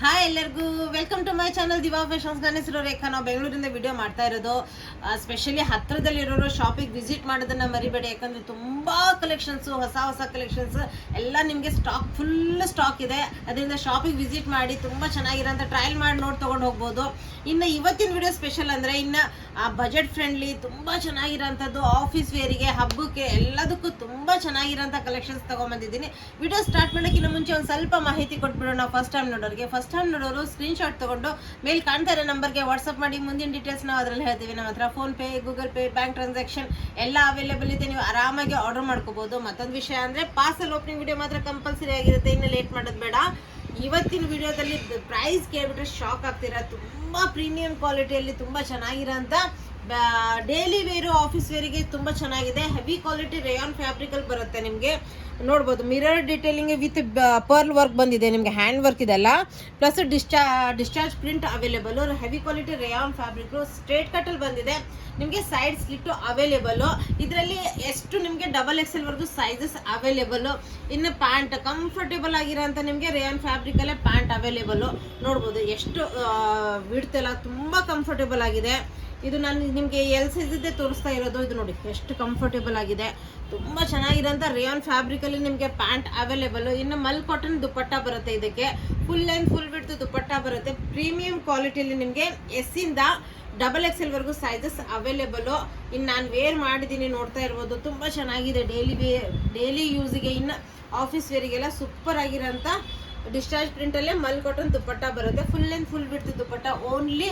Hi ಎಲ್ಲರಿಗೂ welcome to my channel Diva Fashions. ನನ್ನ ಹೆಸರು ರೇಖಾ. ನಾವು ಬೆಂಗಳೂರಿಂದ ವಿಡಿಯೋ ಮಾಡ್ತಾ ಇರೋದು. ಸ್ಪೆಷಲಿ ಹತ್ತಿರದಲ್ಲಿರೋರು ಶಾಪಿಗೆ ವಿಸಿಟ್ ಮಾಡೋದನ್ನ ಮರಿಬೇಡಿ, ಯಾಕಂದರೆ ತುಂಬ ಕಲೆಕ್ಷನ್ಸು, ಹೊಸ ಕಲೆಕ್ಷನ್ಸ್ ಎಲ್ಲ ನಿಮಗೆ ಫುಲ್ ಸ್ಟಾಕ್ ಇದೆ. ಅದರಿಂದ ಶಾಪಿಗೆ ವಿಸಿಟ್ ಮಾಡಿ ತುಂಬ ಚೆನ್ನಾಗಿರೋಂಥ ಟ್ರಯಲ್ ಮಾಡಿ ನೋಡಿ ತೊಗೊಂಡು ಹೋಗ್ಬೋದು. ಇನ್ನು ಇವತ್ತಿನ ವಿಡಿಯೋ ಸ್ಪೆಷಲ್ ಅಂದರೆ ಇನ್ನು ಬಜೆಟ್ ಫ್ರೆಂಡ್ಲಿ ತುಂಬ ಚೆನ್ನಾಗಿರೋಂಥದ್ದು, ಆಫೀಸ್ ವೇರಿಗೆ, ಹಬ್ಬಕ್ಕೆ ಎಲ್ಲದಕ್ಕೂ ತುಂಬ ಚೆನ್ನಾಗಿರೋಂಥ ಕಲೆಕ್ಷನ್ಸ್ ತೊಗೊಂಬಂದಿದ್ದೀನಿ. ವಿಡಿಯೋ ಸ್ಟಾರ್ಟ್ ಮಾಡೋಕ್ಕಿಂತ ಮುಂಚೆ ಒಂದು ಸ್ವಲ್ಪ ಮಾಹಿತಿ ಕೊಟ್ಬಿಡೋಣ. ಫಸ್ಟ್ ಟೈಮ್ ನೋಡೋರು ಸ್ಕ್ರೀನ್ ಶಾಟ್ ತಗೊಂಡು ಮೇಲ್ ಕಾಣ್ತಾ ಇರೋ ನಂಬರ್ಗೆ ವಾಟ್ಸಪ್ ಮಾಡಿ ಮುಂದಿನ ಡೀಟೇಲ್ಸ್ ನಾವು ಅದರಲ್ಲಿ ಹೇಳ್ತೀವಿ. ನಮ್ಮ ಹತ್ರ phone pay, Google pay, bank transaction ಎಲ್ಲ ಅವೈಲೇಬಲ್ ಇದೆ. ನೀವು ಆರಾಮಾಗಿ ಆರ್ಡರ್ ಮಾಡ್ಕೋಬಹುದು. ಮತ್ತೊಂದು ವಿಷಯ ಅಂದರೆ ಪಾರ್ಸಲ್ ಓಪನಿಂಗ್ ವಿಡಿಯೋ ಮಾತ್ರ ಕಂಪಲ್ಸರಿ ಆಗಿರುತ್ತೆ. ಇನ್ನು ಲೇಟ್ ಮಾಡೋದು ಬೇಡ. ಇವತ್ತಿನ ವಿಡಿಯೋದಲ್ಲಿ ಪ್ರೈಸ್ ಕೇಳ್ಬಿಟ್ರೆ ಶಾಕ್ ಆಗ್ತೀರಾ. ತುಂಬ ಪ್ರೀಮಿಯಂ ಕ್ವಾಲಿಟಿಯಲ್ಲಿ ತುಂಬ ಚೆನ್ನಾಗಿರೋಂಥ ಡೈಲಿ ವೇರು, ಆಫೀಸ್ ವೇರಿಗೆ ತುಂಬ ಚೆನ್ನಾಗಿದೆ. ಹೆವಿ ಕ್ವಾಲಿಟಿ ರೇಯಾನ್ ಫ್ಯಾಬ್ರಿಕಲ್ಲಿ ಬರುತ್ತೆ. ನಿಮಗೆ ನೋಡ್ಬೋದು mirror detailing with pearl work ಬಂದಿದೆ. ನಿಮಗೆ ಹ್ಯಾಂಡ್ ವರ್ಕ್ ಇದೆಲ್ಲ, plus discharge print available. Heavy quality rayon fabric straight ಕಟ್ಟಲ್ಲಿ ಬಂದಿದೆ. ನಿಮಗೆ ಸೈಡ್ ಸ್ಲಿಟ್ಟು ಅವೈಲೇಬಲ್. ಇದರಲ್ಲಿ ಎಷ್ಟು ನಿಮಗೆ XXL ವರ್ಗು ಸೈಜಸ್ ಅವೈಲೇಬಲ್. ಇನ್ನು ಪ್ಯಾಂಟ್ ಕಂಫರ್ಟೇಬಲ್ ಆಗಿರೋಂಥ ನಿಮಗೆ ರೇಯಾನ್ ಫ್ಯಾಬ್ರಿಕಲ್ಲೇ ಪ್ಯಾಂಟ್ ಅವೈಲೇಬಲ್. ನೋಡ್ಬೋದು ಎಷ್ಟು ಬಿಡ್ತೆಲ್ಲ ತುಂಬ ಕಂಫರ್ಟೇಬಲ್ ಆಗಿದೆ. ಇದು ನಾನು ನಿಮಗೆ ಎಲ್ ಸೈಜದ್ದೇ ತೋರಿಸ್ತಾ ಇರೋದು. ಇದು ನೋಡಿ ಎಷ್ಟು ಕಂಫರ್ಟೇಬಲ್ ಆಗಿದೆ. ತುಂಬ ಚೆನ್ನಾಗಿರೋಂಥ ರೇಯಾನ್ ಫ್ಯಾಬ್ರಿಕಲ್ಲಿ ನಿಮಗೆ ಪ್ಯಾಂಟ್ ಅವೈಲೇಬಲ್. ಇನ್ನು ಮಲ್ ಕಾಟನ್ ದುಪ್ಪಟ್ಟ ಬರುತ್ತೆ. ಇದಕ್ಕೆ full length full width dupatta ಬರುತ್ತೆ. ಪ್ರೀಮಿಯಂ ಕ್ವಾಲಿಟಿಯಲ್ಲಿ ನಿಮಗೆ ಎಸ್ಸಿಂದ XXL ವರ್ಗು ಸೈಜಸ್ ಅವೈಲೇಬಲ್. ಇನ್ನು ನಾನು ವೇರ್ ಮಾಡಿದ್ದೀನಿ, ನೋಡ್ತಾ ಇರ್ಬೋದು. ತುಂಬ ಚೆನ್ನಾಗಿದೆ ಡೈಲಿ ಯೂಸಿಗೆ. ಇನ್ನು ಆಫೀಸ್ ವೇರಿಗೆಲ್ಲ ಸೂಪರ್ ಆಗಿರೋಂಥ ಡಿಸ್ಚಾರ್ಜ್ ಪ್ರಿಂಟಲ್ಲೇ ಮಲ್ ಕಾಟನ್ ದುಪ್ಪಟ್ಟ ಬರುತ್ತೆ. ಫುಲ್ ಲೆಂತ್ ಫುಲ್ ವಿಡ್ತ್ ದುಪ್ಪಟ್ಟ. ಓನ್ಲಿ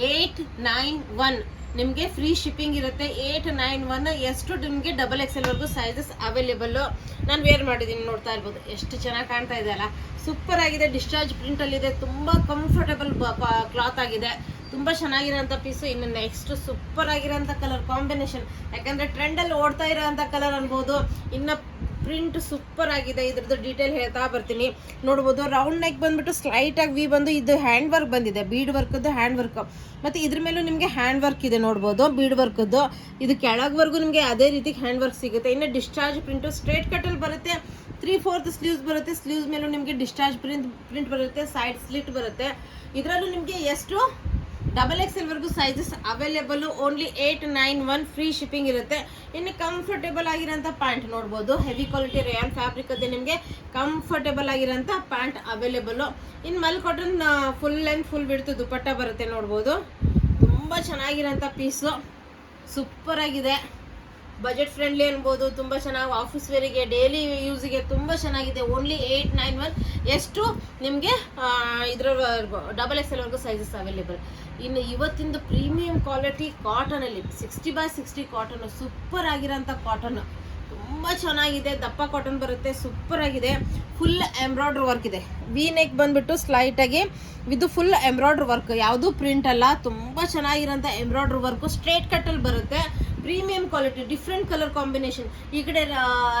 891 ನಿಮಗೆ ಫ್ರೀ ಶಿಪ್ಪಿಂಗ್ ಇರುತ್ತೆ. 891 ಎಷ್ಟು ನಿಮಗೆ XXL ವರ್ಗು ಸೈಜಸ್ ಅವೈಲೇಬಲ್. ನಾನು ವೇರ್ ಮಾಡಿದ್ದೀನಿ, ನೋಡ್ತಾ ಇರ್ಬೋದು. ಎಷ್ಟು ಚೆನ್ನಾಗಿ ಕಾಣ್ತಾ ಇದೆ ಅಲ್ಲ, ಸೂಪರ್ ಆಗಿದೆ. ಡಿಸ್ಚಾರ್ಜ್ ಪ್ರಿಂಟಲ್ಲಿದೆ. ತುಂಬ ಕಂಫರ್ಟೇಬಲ್ ಕ್ಲಾತ್ ಆಗಿದೆ. ತುಂಬ ಚೆನ್ನಾಗಿರೋಂಥ ಪೀಸು. ಇನ್ನು ನೆಕ್ಸ್ಟ್ ಸೂಪರ್ ಆಗಿರೋಂಥ ಕಲರ್ ಕಾಂಬಿನೇಷನ್, ಯಾಕಂದರೆ ಟ್ರೆಂಡಲ್ಲಿ ಓಡ್ತಾ ಇರೋಂಥ ಕಲರ್ ಅನ್ಬೋದು. ಇನ್ನು ಪ್ರಿಂಟ್ ಸೂಪರ್ ಆಗಿದೆ. ಇದ್ರದ್ದು ಡೀಟೇಲ್ ಹೇಳ್ತಾ ಬರ್ತೀನಿ. ನೋಡ್ಬೋದು ರೌಂಡ್ ನೆಕ್ ಬಂದ್ಬಿಟ್ಟು ಸ್ಲೈಟ್ ಆಗಿ ವಿ ಬಂದು ಇದು ಹ್ಯಾಂಡ್ ವರ್ಕ್ ಬಂದಿದೆ. ಬೀಡ್ ವರ್ಕದ್ದು ಹ್ಯಾಂಡ್ ವರ್ಕ್, ಮತ್ತು ಇದ್ರ ಮೇಲೂ ನಿಮಗೆ ಹ್ಯಾಂಡ್ ವರ್ಕ್ ಇದೆ. ನೋಡ್ಬೋದು ಬೀಡ್ ವರ್ಕದ್ದು. ಇದು ಕೆಳಗ್ವರೆಗೂ ನಿಮಗೆ ಅದೇ ರೀತಿ ಹ್ಯಾಂಡ್ ವರ್ಕ್ ಸಿಗುತ್ತೆ. ಇನ್ನು ಡಿಸ್ಚಾರ್ಜ್ ಪ್ರಿಂಟು ಸ್ಟ್ರೇಟ್ ಕಟ್ಟಲ್ಲಿ ಬರುತ್ತೆ. 3/4 ಸ್ಲೀವ್ಸ್ ಬರುತ್ತೆ. ಸ್ಲೀವ್ಸ್ ಮೇಲೂ ನಿಮಗೆ ಡಿಸ್ಚಾರ್ಜ್ ಪ್ರಿಂಟ್ ಬರುತ್ತೆ. ಸೈಡ್ ಸ್ಲಿಟ್ ಬರುತ್ತೆ. ಇದರಲ್ಲೂ ನಿಮಗೆ ಎಷ್ಟು XXL ವರ್ಗು sizes available. Only 891 free shipping ಇರುತ್ತೆ. ಇನ್ನು ಕಂಫರ್ಟೇಬಲ್ ಆಗಿರೋಂಥ ಪ್ಯಾಂಟ್ ನೋಡ್ಬೋದು. ಹೆವಿ ಕ್ವಾಲಿಟಿ ರೇಯಾನ್ ಫ್ಯಾಬ್ರಿಕ್ ಅದೇ ನಿಮಗೆ ಕಂಫರ್ಟೇಬಲ್ ಆಗಿರೋಂಥ ಪ್ಯಾಂಟ್ ಅವೈಲೇಬಲ್. ಇನ್ನು mul cotton full length full width dupatta ಬರುತ್ತೆ. ನೋಡ್ಬೋದು ತುಂಬ ಚೆನ್ನಾಗಿರೋಂಥ ಪೀಸು, ಸೂಪರ್ ಆಗಿದೆ. ಬಜೆಟ್ ಫ್ರೆಂಡ್ಲಿ ಅನ್ಬೋದು. ತುಂಬ ಚೆನ್ನಾಗಿ ಆಫೀಸ್ ವೇರಿಗೆ, ಡೈಲಿ ಯೂಸಿಗೆ ತುಂಬ ಚೆನ್ನಾಗಿದೆ. ಓನ್ಲಿ 891 ಎಷ್ಟು ನಿಮಗೆ ಇದರ XXL ವರ್ಗು ಸೈಜಸ್ ಅವೈಲೇಬಲ್. ಇನ್ನು ಇವತ್ತಿಂದು ಪ್ರೀಮಿಯಂ ಕ್ವಾಲಿಟಿ ಕಾಟನಲ್ಲಿ 60/60 ಕಾಟನ್, ಸೂಪರ್ ಆಗಿರೋಂಥ ಕಾಟನ್. ತುಂಬ ಚೆನ್ನಾಗಿದೆ. ದಪ್ಪ ಕಾಟನ್ ಬರುತ್ತೆ. ಸೂಪರ್ ಆಗಿದೆ. ಫುಲ್ ಎಂಬ್ರಾಯ್ಡ್ರಿ ವರ್ಕ್ ಇದೆ. ವಿ ನೆಕ್ ಬಂದ್ಬಿಟ್ಟು ಸ್ಲೈಟಾಗಿ ಇದು ಫುಲ್ ಎಂಬ್ರಾಯ್ಡ್ರಿ ವರ್ಕ್, ಯಾವುದೂ ಪ್ರಿಂಟ್ ಅಲ್ಲ. ತುಂಬ ಚೆನ್ನಾಗಿರೋಂಥ ಎಂಬ್ರಾಯ್ಡ್ರಿ ವರ್ಕು ಸ್ಟ್ರೇಟ್ ಕಟ್ಟಲ್ಲಿ ಬರುತ್ತೆ. Premium quality, different colour combination. ಈ ಕಡೆ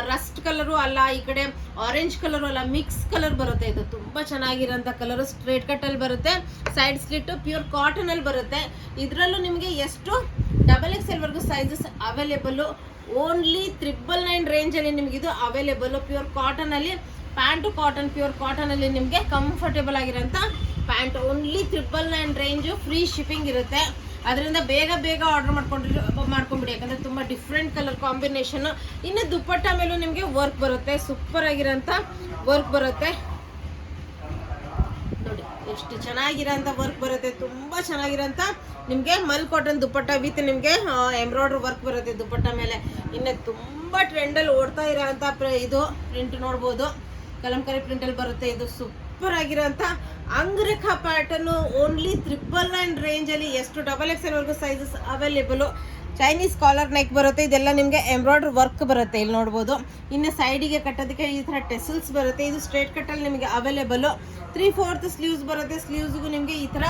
ರಸ್ಟ್ ಕಲರು ಅಲ್ಲ, ಈ ಕಡೆ ಆರೆಂಜ್ ಕಲರು ಅಲ್ಲ, ಮಿಕ್ಸ್ ಕಲರ್ ಬರುತ್ತೆ. ಇದು ತುಂಬ ಚೆನ್ನಾಗಿರೋಂಥ ಕಲರು. ಸ್ಟ್ರೇಟ್ ಕಟ್ಟಲ್ಲಿ ಬರುತ್ತೆ. ಸೈಡ್ ಸ್ಲಿಟ್ ಪ್ಯೂರ್ ಕಾಟನ್ ಅಲ್ಲಿ ಬರುತ್ತೆ. ಇದರಲ್ಲೂ ನಿಮಗೆ ಎಷ್ಟು XXL ವರ್ಗು ಸೈಜಸ್ ಅವೈಲೇಬಲ್. ಓನ್ಲಿ 999 ರೇಂಜಲ್ಲಿ ನಿಮ್ಗೆ ಇದು ಅವೈಲೇಬಲ್. ಪ್ಯೂರ್ ಕಾಟನ್ ಅಲ್ಲಿ ಪ್ಯಾಂಟು, ಕಾಟನ್ ಪ್ಯೂರ್ ಕಾಟನ್ ಅಲ್ಲಿ ನಿಮಗೆ ಕಂಫರ್ಟೇಬಲ್ ಆಗಿರೋಂಥ pant. Only 999 range. Free shipping ಇರುತ್ತೆ. ಅದರಿಂದ ಬೇಗ ಆರ್ಡರ್ ಮಾಡ್ಕೊಂಬಿಡಿ, ಯಾಕಂದರೆ ತುಂಬ ಡಿಫ್ರೆಂಟ್ ಕಲರ್ ಕಾಂಬಿನೇಷನ್. ಇನ್ನು ದುಪ್ಪಟ್ಟ ಮೇಲೂ ನಿಮಗೆ ವರ್ಕ್ ಬರುತ್ತೆ. ಸೂಪರ್ ಆಗಿರೋಂಥ ವರ್ಕ್ ಬರುತ್ತೆ. ನೋಡಿ ಎಷ್ಟು ಚೆನ್ನಾಗಿರೋಂಥ ವರ್ಕ್ ಬರುತ್ತೆ. ತುಂಬ ಚೆನ್ನಾಗಿರೋಂಥ ನಿಮಗೆ ಮಲ್ ಕಾಟನ್ ದುಪ್ಪಟ್ಟ ವಿತ್ ನಿಮಗೆ ಎಂಬ್ರಾಯ್ಡ್ರಿ ವರ್ಕ್ ಬರುತ್ತೆ ದುಪ್ಪಟ್ಟ ಮೇಲೆ. ಇನ್ನು ತುಂಬ ಟ್ರೆಂಡಲ್ಲಿ ಓಡ್ತಾ ಇರೋಂಥ ಇದು ಪ್ರಿಂಟ್ ನೋಡ್ಬೋದು. ಕಲಂಕಾರಿ ಪ್ರಿಂಟಲ್ಲಿ ಬರುತ್ತೆ. ಇದು ಸೂಪರ್ ಆಗಿರೋಂಥ ಅಂಗರೇಖಾ ಪ್ಯಾಟರ್ನು. ಓನ್ಲಿ 999 ರೇಂಜಲ್ಲಿ ಎಷ್ಟು XXL ವರ್ಗು sizes available. Chinese collar neck ಬರುತ್ತೆ. ಇದೆಲ್ಲ ನಿಮಗೆ ಎಂಬ್ರಾಯ್ಡ್ರಿ ವರ್ಕ್ ಬರುತ್ತೆ. ಇಲ್ಲಿ ನೋಡ್ಬೋದು. ಇನ್ನು ಸೈಡಿಗೆ ಕಟ್ಟೋದಕ್ಕೆ ಈ ಥರ ಟೆಸಲ್ಸ್ ಬರುತ್ತೆ. ಇದು ಸ್ಟ್ರೇಟ್ ಕಟ್ಟಲ್ಲಿ ನಿಮಗೆ ಅವೈಲೇಬಲು. 3/4 ಸ್ಲೀವ್ಸ್ ಬರುತ್ತೆ. ಸ್ಲೀವ್ಸ್ಗೂ ನಿಮಗೆ ಈ ಥರ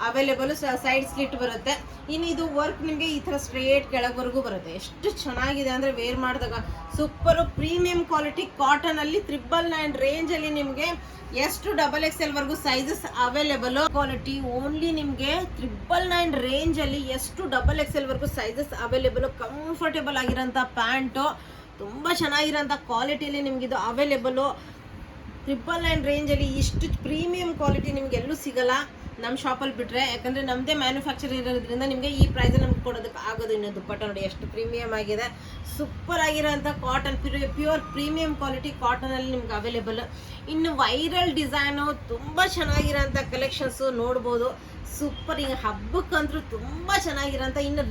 ಅವೈಲೇಬಲ್. ಸೈಡ್ ಸ್ಲಿಟ್ ಬರುತ್ತೆ. ಇನ್ನು ಇದು ವರ್ಕ್ ನಿಮಗೆ ಈ ಥರ ಸ್ಟ್ರೇಟ್ ಕೆಳಗವರೆಗೂ ಬರುತ್ತೆ. ಎಷ್ಟು ಚೆನ್ನಾಗಿದೆ ಅಂದರೆ ವೇರ್ ಮಾಡಿದಾಗ ಸೂಪರು. ಪ್ರೀಮಿಯಂ ಕ್ವಾಲಿಟಿ ಕಾಟನಲ್ಲಿ 999 ರೇಂಜಲ್ಲಿ ನಿಮಗೆ ಎಷ್ಟು XXL ವರ್ಗು ಸೈಜಸ್ ಅವೈಲೇಬಲ್. ಕ್ವಾಲಿಟಿ ಓನ್ಲಿ ನಿಮಗೆ 999 ರೇಂಜಲ್ಲಿ ಎಷ್ಟು XXL ವರ್ಗು ಸೈಜಸ್ ಅವೈಲೇಬಲ್. ಕಂಫರ್ಟೇಬಲ್ ಆಗಿರೋಂಥ ಪ್ಯಾಂಟು, ತುಂಬ ಚೆನ್ನಾಗಿರೋಂಥ ಕ್ವಾಲಿಟಿಯಲ್ಲಿ ನಿಮಗಿದು ಅವೈಲೇಬಲು. 999 ರೇಂಜಲ್ಲಿ ಇಷ್ಟು ಪ್ರೀಮಿಯಂ ಕ್ವಾಲಿಟಿ ನಿಮ್ಗೆ ಎಲ್ಲೂ ಸಿಗಲ್ಲ ನಮ್ಮ ಶಾಪಲ್ಲಿ ಬಿಟ್ಟರೆ. ಯಾಕಂದರೆ ನಮ್ಮದೇ ಮ್ಯಾನುಫ್ಯಾಕ್ಚರ್ ಇರೋದ್ರಿಂದ ನಿಮಗೆ ಈ ಪ್ರೈಸಲ್ಲಿ ನಮ್ಗೆ ಕೊಡೋದಕ್ಕೆ ಆಗೋದು. ಇನ್ನು ದುಪ್ಪಟ್ಟ ನೋಡಿ ಎಷ್ಟು ಪ್ರೀಮಿಯಮ್ ಆಗಿದೆ, ಸೂಪರ್ ಆಗಿರೋಂಥ ಕಾಟನ್, ಪ್ಯೂರ್ ಪ್ರೀಮಿಯಂ ಕ್ವಾಲಿಟಿ ಕಾಟನಲ್ಲಿ ನಿಮ್ಗೆ ಅವೈಲೇಬಲ್. ಇನ್ನು ವೈರಲ್ ಡಿಸೈನು ತುಂಬ ಚೆನ್ನಾಗಿರೋಂಥ ಕಲೆಕ್ಷನ್ಸು ನೋಡ್ಬೋದು. ಸೂಪರ್, ಈಗ ಹಬ್ಬಕ್ಕಂತೂ ತುಂಬ ಚೆನ್ನಾಗಿರೋಂಥ, ಇನ್ನು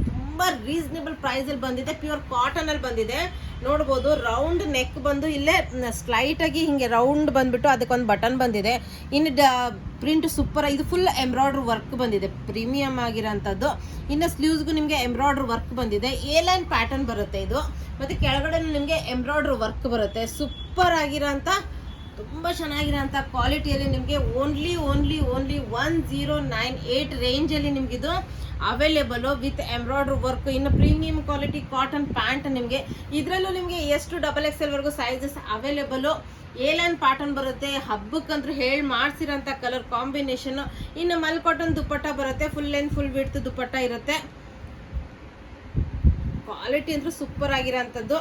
ತುಂಬ ರೀಸನೇಬಲ್ ಪ್ರೈಸಲ್ಲಿ ಬಂದಿದೆ, ಪ್ಯೂರ್ ಕಾಟನಲ್ಲಿ ಬಂದಿದೆ. ನೋಡ್ಬೋದು ರೌಂಡ್ ನೆಕ್ ಬಂದು ಇಲ್ಲೇ ಸ್ಲೈಟಾಗಿ ಹಿಂಗೆ ರೌಂಡ್ ಬಂದುಬಿಟ್ಟು ಅದಕ್ಕೊಂದು ಬಟನ್ ಬಂದಿದೆ. ಇನ್ನು ಪ್ರಿಂಟ್ ಸೂಪರ್, ಇದು ಫುಲ್ ಎಂಬ್ರಾಯ್ಡ್ರಿ ವರ್ಕ್ ಬಂದಿದೆ, ಪ್ರೀಮಿಯಮ್ ಆಗಿರೋಂಥದ್ದು. ಇನ್ನು ಸ್ಲೀವ್ಸ್ಗೂ ನಿಮಗೆ ಎಂಬ್ರಾಯ್ಡ್ರಿ ವರ್ಕ್ ಬಂದಿದೆ, ಎ ಲೈನ್ ಪ್ಯಾಟರ್ನ್ ಬರುತ್ತೆ ಇದು, ಮತ್ತು ಕೆಳಗಡೆ ನಿಮಗೆ ಎಂಬ್ರಾಯ್ಡ್ರಿ ವರ್ಕ್ ಬರುತ್ತೆ. ಸೂಪರ್ ಆಗಿರೋಂಥ ತುಂಬ ಚೆನ್ನಾಗಿರೋಂಥ ಕ್ವಾಲಿಟಿಯಲ್ಲಿ ನಿಮಗೆ ಓನ್ಲಿ 1098 ರೇಂಜಲ್ಲಿ ನಿಮಗಿದು ಅವೈಲೇಬಲು ವಿತ್ ಎಂಬ್ರಾಯ್ಡ್ರಿ ವರ್ಕ್. ಇನ್ನು ಪ್ರೀಮಿಯಂ ಕ್ವಾಲಿಟಿ ಕಾಟನ್ ಪ್ಯಾಂಟ್ ನಿಮಗೆ, ಇದರಲ್ಲೂ ನಿಮಗೆ ಎಷ್ಟು XXL sizes available. A line pattern ಬರುತ್ತೆ, ಹಬ್ಬಕ್ಕಂತೂ ಹೇಳಿ ಮಾಡಿಸಿರೋಂಥ ಕಲರ್ ಕಾಂಬಿನೇಷನ್ನು. ಇನ್ನು ಮಲ್ ಕಾಟನ್ ದುಪ್ಪಟ್ಟ ಬರುತ್ತೆ, ಫುಲ್ ಲೆಂತ್ ಫುಲ್ ವಿಡ್ತ್ ದುಪ್ಪಟ್ಟ ಇರುತ್ತೆ. ಕ್ವಾಲಿಟಿ ಅಂತೂ ಸೂಪರ್ ಆಗಿರೋಂಥದ್ದು.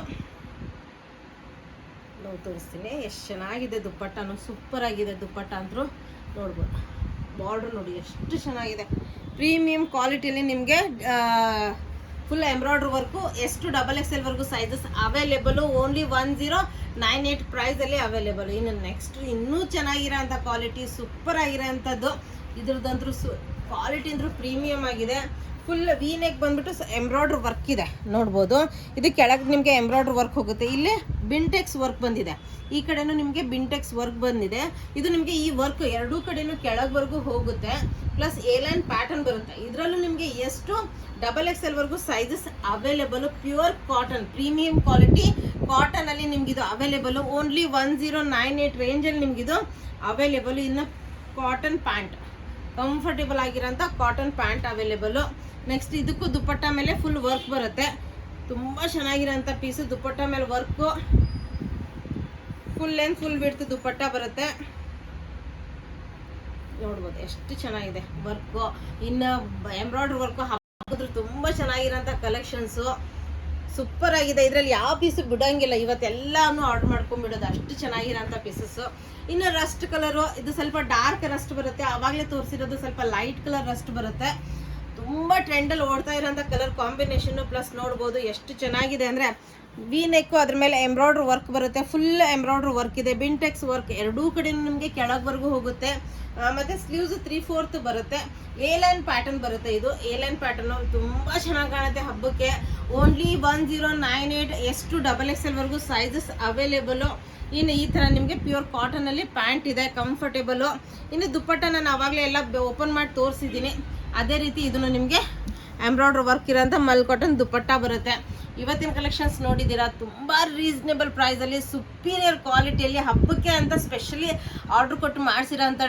ನಾವು ತೋರಿಸ್ತೀನಿ ಎಷ್ಟು ಚೆನ್ನಾಗಿದೆ ದುಪ್ಪಟ್ಟನು, ಸೂಪರ್ ಆಗಿದೆ ದುಪ್ಪಟ್ಟ ಅಂತೂ ನೋಡ್ಬೋದು. ಬಾರ್ಡ್ರ್ ನೋಡಿ ಎಷ್ಟು ಚೆನ್ನಾಗಿದೆ, ಪ್ರೀಮಿಯಂ ಕ್ವಾಲಿಟಿಯಲ್ಲಿ ನಿಮಗೆ ಫುಲ್ ಎಂಬ್ರಾಯ್ಡ್ರಿ ವರ್ಕು. ಎಷ್ಟು XXL ಸೈಜಸ್ ಅವೈಲೇಬಲು, ಓನ್ಲಿ 1098 ಪ್ರೈಸಲ್ಲಿ ಅವೈಲೇಬಲ್. ಇನ್ನು ನೆಕ್ಸ್ಟ್ ಇನ್ನೂ ಚೆನ್ನಾಗಿರೋಂಥ ಕ್ವಾಲಿಟಿ, ಸೂಪರ್ ಆಗಿರೋಂಥದ್ದು. ಇದ್ರದ್ದಂತೂ ಕ್ವಾಲಿಟಿ ಅಂದ್ರೂ ಪ್ರೀಮಿಯಮ್ ಆಗಿದೆ. ಫುಲ್ ವಿ ನೆಕ್ ಬಂದ್ಬಿಟ್ಟು ಎಂಬ್ರಾಯ್ಡ್ರಿ ವರ್ಕ್ ಇದೆ ನೋಡ್ಬೋದು. ಇದು ಕೆಳಗೆ ನಿಮಗೆ ಎಂಬ್ರಾಯ್ಡ್ರಿ ವರ್ಕ್ ಹೋಗುತ್ತೆ, ಇಲ್ಲೇ ಬಿಂಟೆಕ್ಸ್ ವರ್ಕ್ ಬಂದಿದೆ, ಈ ಕಡೆನೂ ನಿಮಗೆ ಬಿಂಟೆಕ್ಸ್ ವರ್ಕ್ ಬಂದಿದೆ. ಇದು ನಿಮಗೆ ಈ ವರ್ಕ್ ಎರಡೂ ಕಡೆನೂ ಕೆಳಗವರೆಗೂ ಹೋಗುತ್ತೆ, ಪ್ಲಸ್ ಎ ಲೈನ್ ಪ್ಯಾಟರ್ನ್ ಬರುತ್ತೆ. ಇದರಲ್ಲೂ ನಿಮಗೆ ಎಷ್ಟು XXL sizes available. Pure cotton premium quality ಕಾಟನಲ್ಲಿ ನಿಮಗಿದು ಅವೈಲೇಬಲು. ಓನ್ಲಿ 1098 ರೇಂಜಲ್ಲಿ ನಿಮಗಿದು ಅವೈಲೇಬಲು. ಇನ್ನು ಕಾಟನ್ ಪ್ಯಾಂಟ್, ಕಂಫರ್ಟೇಬಲ್ ಆಗಿರೋಂಥ ಕಾಟನ್ ಪ್ಯಾಂಟ್ ಅವೈಲೇಬಲು. ನೆಕ್ಸ್ಟ್ ಇದಕ್ಕೂ ದುಪ್ಪಟ್ಟ ಮೇಲೆ ಫುಲ್ ವರ್ಕ್ ಬರುತ್ತೆ, ತುಂಬ ಚೆನ್ನಾಗಿರೋಂಥ ಪೀಸು. ದುಪ್ಪಟ್ಟ ಮೇಲೆ work, full length full width dupatta ಬರುತ್ತೆ ನೋಡ್ಬೋದು ಎಷ್ಟು ಚೆನ್ನಾಗಿದೆ ವರ್ಕು. ಇನ್ನು ಎಂಬ್ರಾಯ್ಡ್ರಿ ವರ್ಕು ಹಾಕಿದ್ರು ತುಂಬ ಚೆನ್ನಾಗಿರೋಂಥ ಕಲೆಕ್ಷನ್ಸು, ಸೂಪರ್ ಆಗಿದೆ. ಇದರಲ್ಲಿ ಯಾವ ಪೀಸು ಬಿಡೋಂಗಿಲ್ಲ, ಇವತ್ತೆಲ್ಲಾನು ಆರ್ಡರ್ ಮಾಡ್ಕೊಂಡ್ಬಿಡೋದು, ಅಷ್ಟು ಚೆನ್ನಾಗಿರೋಂಥ ಪೀಸಸ್ಸು. ಇನ್ನು ರಸ್ಟ್ ಕಲರು, ಇದು ಸ್ವಲ್ಪ ಡಾರ್ಕ್ ರಸ್ಟ್ ಬರುತ್ತೆ, ಆವಾಗಲೇ ತೋರಿಸಿರೋದು ಸ್ವಲ್ಪ ಲೈಟ್ ಕಲರ್ ರಸ್ಟ್ ಬರುತ್ತೆ. ತುಂಬ ಟ್ರೆಂಡಲ್ಲಿ ಓಡ್ತಾ ಇರೋಂಥ ಕಲರ್ ಕಾಂಬಿನೇಷನ್ನು. ಪ್ಲಸ್ ನೋಡ್ಬೋದು ಎಷ್ಟು ಚೆನ್ನಾಗಿದೆ ಅಂದರೆ ವಿ ನೆಕ್ಕು, ಅದ್ರ ಮೇಲೆ ಎಂಬ್ರಾಯ್ಡ್ರಿ ವರ್ಕ್ ಬರುತ್ತೆ, ಫುಲ್ ಎಂಬ್ರಾಯ್ಡ್ರಿ ವರ್ಕ್ ಇದೆ, ಬಿಂಟೆಕ್ಸ್ ವರ್ಕ್ ಎರಡೂ ಕಡೆ ನಿಮಗೆ ಕೆಳಗವರೆಗೂ ಹೋಗುತ್ತೆ. ಮತ್ತು ಸ್ಲೀವ್ಸ್ 3/4 ಬರುತ್ತೆ, ಎ ಲೈನ್ ಪ್ಯಾಟರ್ನ್ ಬರುತ್ತೆ. ಇದು ಎ ಲೈನ್ ಪ್ಯಾಟರ್ನು ತುಂಬ ಚೆನ್ನಾಗಿ ಕಾಣುತ್ತೆ ಹಬ್ಬಕ್ಕೆ. ಓನ್ಲಿ 1098, ಎಷ್ಟು XXL ಸೈಜಸ್ ಅವೈಲೇಬಲು. ಇನ್ನು ಈ ಥರ ನಿಮಗೆ ಪ್ಯೂರ್ ಕಾಟನಲ್ಲಿ ಪ್ಯಾಂಟ್ ಇದೆ, ಕಂಫರ್ಟೇಬಲು. ಇನ್ನು ದುಪ್ಪಟ್ಟ ನಾನು ಆವಾಗಲೇ ಎಲ್ಲ ಓಪನ್ ಮಾಡಿ ತೋರಿಸಿದ್ದೀನಿ, ಅದೇ ರೀತಿ ಇದನ್ನು ನಿಮಗೆ ಎಂಬ್ರಾಯ್ಡ್ರಿ ವರ್ಕ್ ಇರೋಂಥ ಮಲ್ ಕಾಟನ್ ದುಪ್ಪಟ್ಟ ಬರುತ್ತೆ. ಇವತ್ತಿನ ಕಲೆಕ್ಷನ್ಸ್ ನೋಡಿದ್ದೀರಾ, ತುಂಬ ರೀಸನೇಬಲ್ ಪ್ರೈಸಲ್ಲಿ ಸುಪೀರಿಯರ್ ಕ್ವಾಲಿಟಿಯಲ್ಲಿ ಹಬ್ಬಕ್ಕೆ ಅಂತ ಸ್ಪೆಷಲಿ ಆರ್ಡ್ರ್ ಕೊಟ್ಟು ಮಾಡಿಸಿರೋಂಥ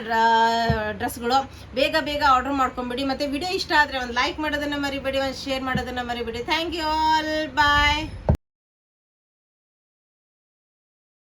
ಡ್ರೆಸ್ಗಳು. ಬೇಗ ಬೇಗ ಆರ್ಡ್ರ್ ಮಾಡ್ಕೊಂಬಿಡಿ. ಮತ್ತು ವಿಡಿಯೋ ಇಷ್ಟ ಆದರೆ ಒಂದು ಲೈಕ್ ಮಾಡೋದನ್ನು ಮರಿಬೇಡಿ, ಒಂದು ಶೇರ್ ಮಾಡೋದನ್ನು ಮರಿಬೇಡಿ. Thank you all, bye.